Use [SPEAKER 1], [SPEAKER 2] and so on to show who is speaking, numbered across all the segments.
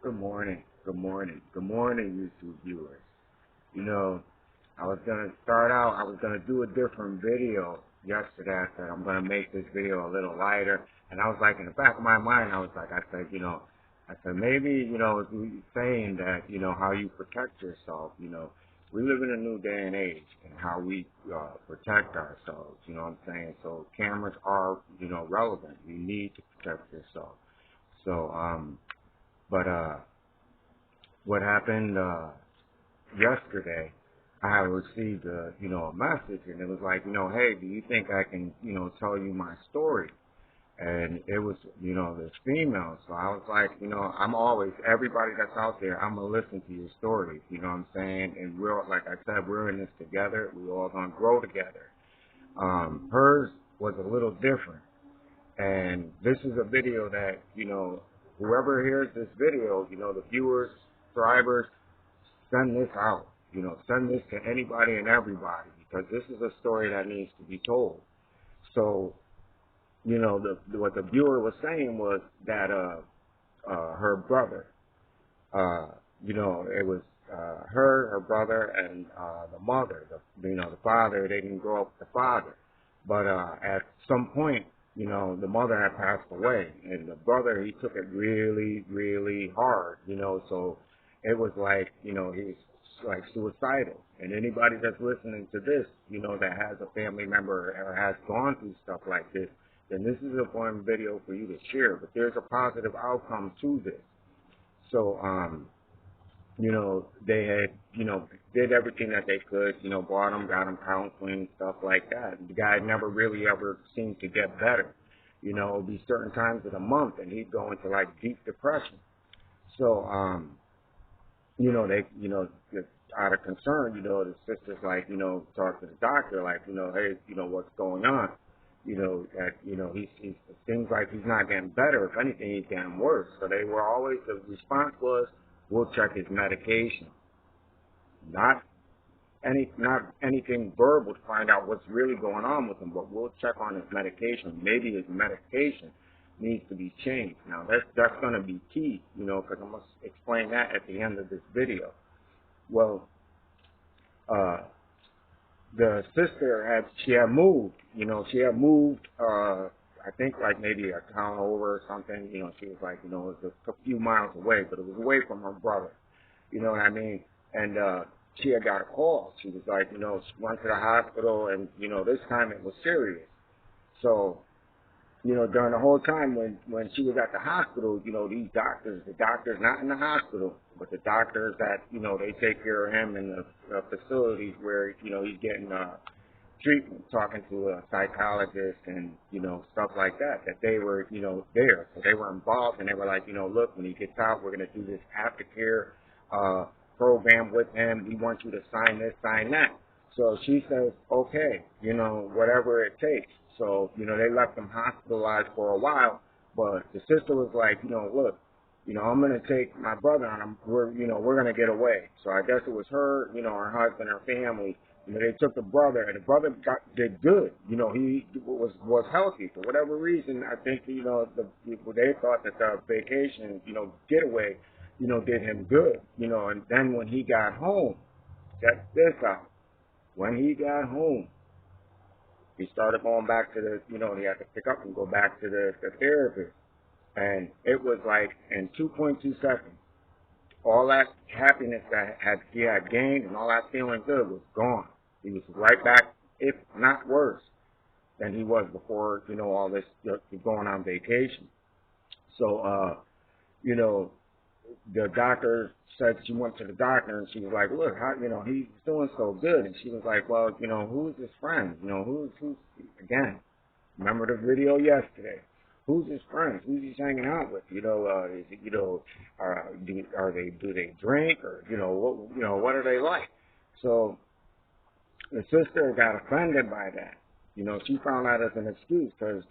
[SPEAKER 1] Good morning. Good morning. Good morning, YouTube viewers. You know, I was gonna start out. I was gonna do a different video yesterday. I said I'm gonna make this video a little lighter, and I was like, in the back of my mind, I said, I said maybe, saying that, how you protect yourself. We live in a new day and age, and how we protect ourselves. You know what I'm saying? So cameras are, relevant. You need to protect yourself. So, but what happened yesterday, I received a message, and it was like, hey, do you think I can, tell you my story? And it was, this female. So I was like, I'm always, everybody that's out there, I'm gonna listen to your story. You know what I'm saying? And we're, like I said, we're in this together. We all gonna grow together. Hers was a little different, and this is a video that, whoever hears this video, the viewers, subscribers, send this out. Send this to anybody and everybody, because this is a story that needs to be told. So, what the viewer was saying was that her brother, it was her brother, and the mother, the father. They didn't grow up with the father, but at some point, the mother had passed away, and the brother, he took it really, really hard. So it was like, he was like suicidal. And anybody that's listening to this, that has a family member or has gone through stuff like this, then this is a fun video for you to share. But there's a positive outcome to this. So, they had, did everything that they could, brought him, got him counseling, stuff like that. The guy never really ever seemed to get better. It'd be certain times of the month, and he'd go into like deep depression. So, they, just out of concern, the sisters like, talk to the doctor, like, hey, what's going on? That, he's, it seems like he's not getting better. If anything, he's getting worse. So they were always, the response was, we'll check his medication. Not anything verbal to find out what's really going on with him, but we'll check on his medication. Maybe his medication needs to be changed. Now that's going to be key, because I'm going to explain that at the end of this video. Well, the sister had moved, I think like maybe a town over or something. She was like, it was a few miles away, but it was away from her brother. You know what I mean? And she had got a call. She was like, she went to the hospital, and, this time it was serious. So, during the whole time when she was at the hospital, these doctors, the doctors not in the hospital, but the doctors that, they take care of him in the facilities where, he's getting treatment, talking to a psychologist and, stuff like that, that they were, there. So they were involved, and they were like, look, when he gets out, we're going to do this aftercare program with him. We want you to sign this, sign that. So she says, okay, whatever it takes. So, they left him hospitalized for a while, but the sister was like, look, I'm going to take my brother on him. We're going to get away. So I guess it was her, her husband, her family. They took the brother, and the brother did good. He was healthy for whatever reason. I think, they thought that the vacation, getaway, did him good, and then when he got home, check this out. When he got home, he started going back to the, he had to pick up and go back to the therapist. And it was like in 2.2 seconds, all that happiness that he had gained and all that feeling good was gone. He was right back, if not worse, than he was before, all this going on vacation. So, the doctor said, she went to the doctor, and she was like, look, how, he's doing so good. And she was like, well, who's his friend? Who's, again, remember the video yesterday. Who's his friends? Who's he hanging out with? Is it, do they drink, or, what are they like? So the sister got offended by that. She found that as an excuse because,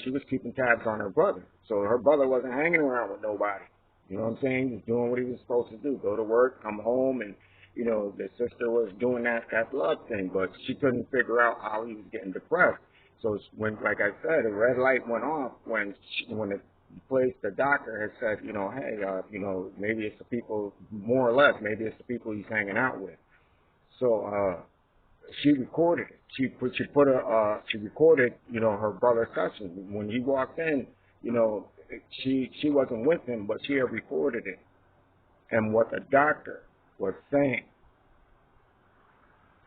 [SPEAKER 1] she was keeping tabs on her brother. So her brother wasn't hanging around with nobody. You know what I'm saying? He was doing what he was supposed to do. Go to work, come home, and, the sister was doing that love thing, but she couldn't figure out how he was getting depressed. So when, like I said, the red light went off when place, the doctor had said, hey, maybe it's the people, more or less, maybe it's the people he's hanging out with. So she recorded it. She recorded, her brother's session. When he walked in, she wasn't with him, but she had recorded it. And what the doctor was saying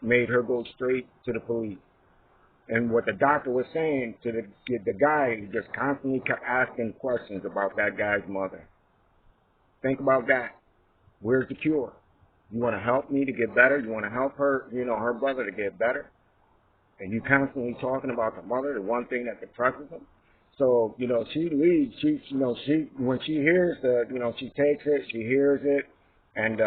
[SPEAKER 1] made her go straight to the police. And what the doctor was saying to the guy, he just constantly kept asking questions about that guy's mother. Think about that. Where's the cure? You want to help me to get better? You want to help her, her brother to get better? And you constantly talking about the mother, the one thing that depresses him. So, she leaves. When she hears she takes it, she hears it, and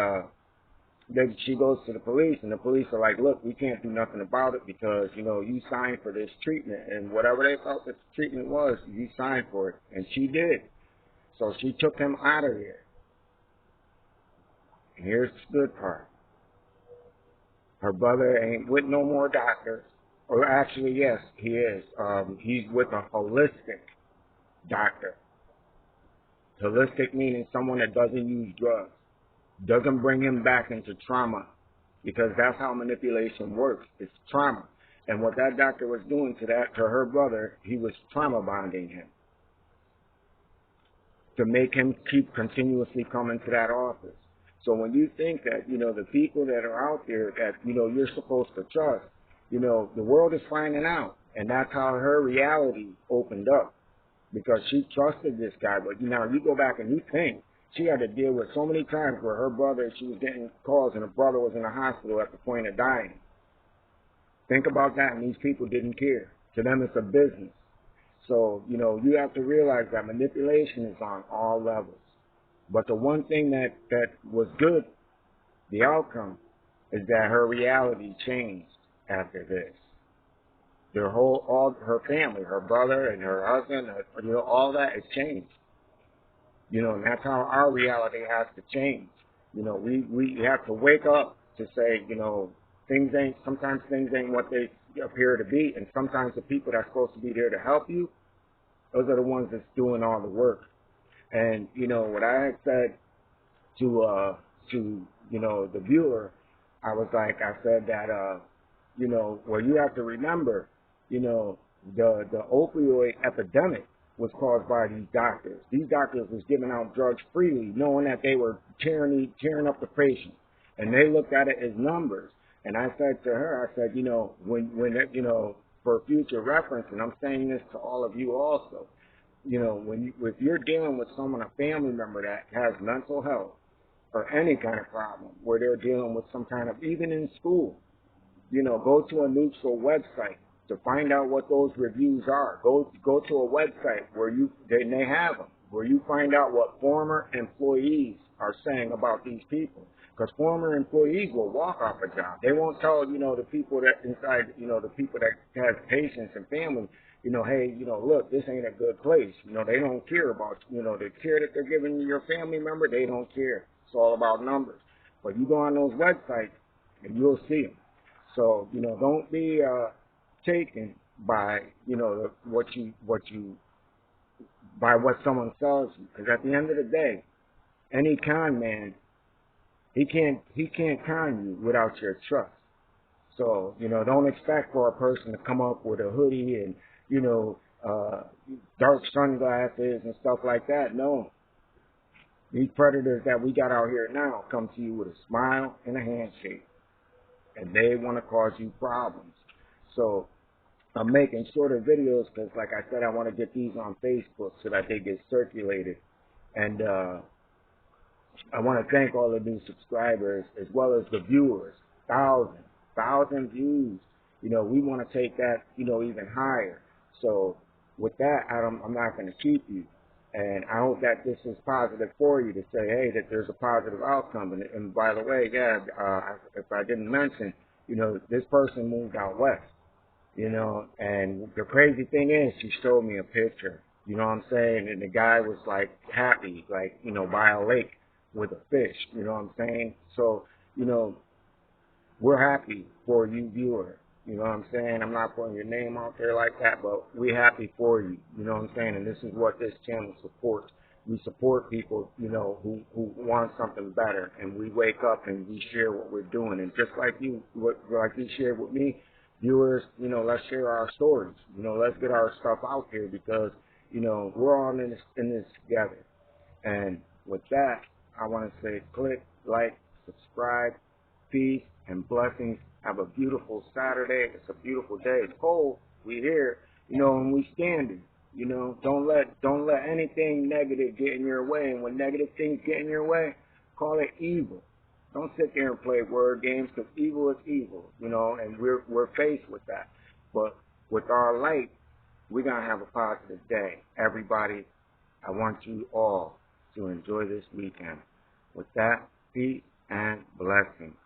[SPEAKER 1] then she goes to the police, and the police are like, look, we can't do nothing about it because, you signed for this treatment, and whatever they felt that the treatment was, you signed for it, and she did. So she took him out of there. And here's the good part. Her brother ain't with no more doctors. Or actually, yes, he is. He's with a holistic doctor. Holistic meaning someone that doesn't use drugs. Doesn't bring him back into trauma, because that's how manipulation works. It's trauma. And what that doctor was doing to her brother, he was trauma bonding him to make him keep continuously coming to that office. So when you think that, the people that are out there that, you're supposed to trust, the world is finding out. And that's how her reality opened up, because she trusted this guy. But now you go back and you think, she had to deal with so many times where her brother, she was getting calls and her brother was in the hospital at the point of dying. Think about that, and these people didn't care. To them, it's a business. So, you have to realize that manipulation is on all levels. But the one thing that was good, the outcome, is that her reality changed after this. All her family, her brother and her husband, all that has changed. And that's how our reality has to change. We have to wake up to say, sometimes things ain't what they appear to be. And sometimes the people that's supposed to be there to help you, those are the ones that's doing all the work. And, what I had said to the viewer, I said that, you have to remember, the opioid epidemic was caused by these doctors. These doctors was giving out drugs freely, knowing that they were tearing up the patient. And they looked at it as numbers. And I said to her, I said, when for future reference, and I'm saying this to all of you also, if you're dealing with someone, a family member that has mental health or any kind of problem, where they're dealing with some kind of, even in school, go to a neutral website to find out what those reviews are. Go to a website where they have them, where you find out what former employees are saying about these people. Because former employees will walk off a job. They won't tell, the people that inside, the people that have patients and family, hey, look, this ain't a good place. They don't care about, the care that they're giving your family member, they don't care. It's all about numbers. But you go on those websites and you'll see them. So, don't be taken by, by what someone sells you. Because at the end of the day, any con man, he can't con you without your trust. So, don't expect for a person to come up with a hoodie and, dark sunglasses and stuff like that. No. These predators that we got out here now come to you with a smile and a handshake. And they want to cause you problems. So I'm making shorter videos because, like I said, I want to get these on Facebook so that they get circulated. And I want to thank all the new subscribers as well as the viewers. Thousand views. We want to take that, even higher. So with that, I'm not going to keep you. And I hope that this is positive for you to say, hey, that there's a positive outcome. And by the way, if I didn't mention, this person moved out west, and the crazy thing is she showed me a picture, you know what I'm saying? And the guy was like happy, like, by a lake with a fish, you know what I'm saying? So, we're happy for you, viewer. You know what I'm saying? I'm not putting your name out there like that, but we're happy for you. You know what I'm saying? And this is what this channel supports. We support people, you know, who want something better, and we wake up and we share what we're doing. And just like you, like you shared with me, viewers, you know, let's share our stories. You know, let's get our stuff out here because, you know, we're all in this together. And with that, I want to say click, like, subscribe, peace, and blessings. Have a beautiful Saturday. It's a beautiful day. It's cold. We here, you know, and we standing. You know, don't let anything negative get in your way. And when negative things get in your way, call it evil. Don't sit there and play word games because evil is evil. You know, and we're faced with that. But with our light, we're gonna have a positive day. Everybody, I want you all to enjoy this weekend. With that, peace and blessings.